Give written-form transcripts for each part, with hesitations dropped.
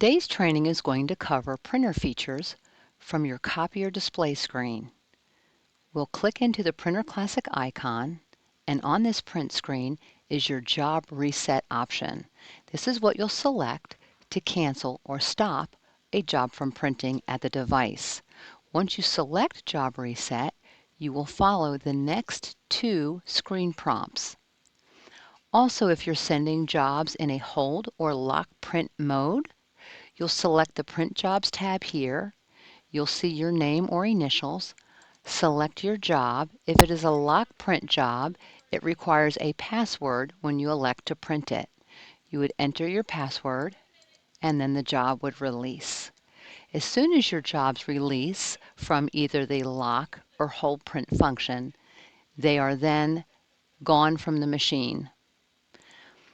Today's training is going to cover printer features from your copier display screen. We'll click into the Printer Classic icon, and on this print screen is your Job Reset option. This is what you'll select to cancel or stop a job from printing at the device. Once you select Job Reset, you will follow the next two screen prompts. Also, if you're sending jobs in a hold or lock print mode, you'll select the Print Jobs tab here. You'll see your name or initials. Select your job. If it is a lock print job, it requires a password when you elect to print it. You would enter your password, and then the job would release. As soon as your jobs release from either the lock or hold print function, they are then gone from the machine.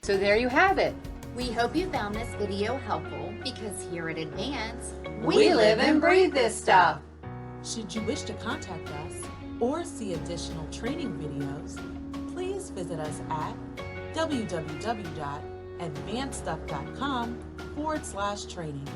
So there you have it. We hope you found this video helpful because here at Advance, we live and breathe this stuff. Should you wish to contact us or see additional training videos, please visit us at www.advancedstuff.com/training.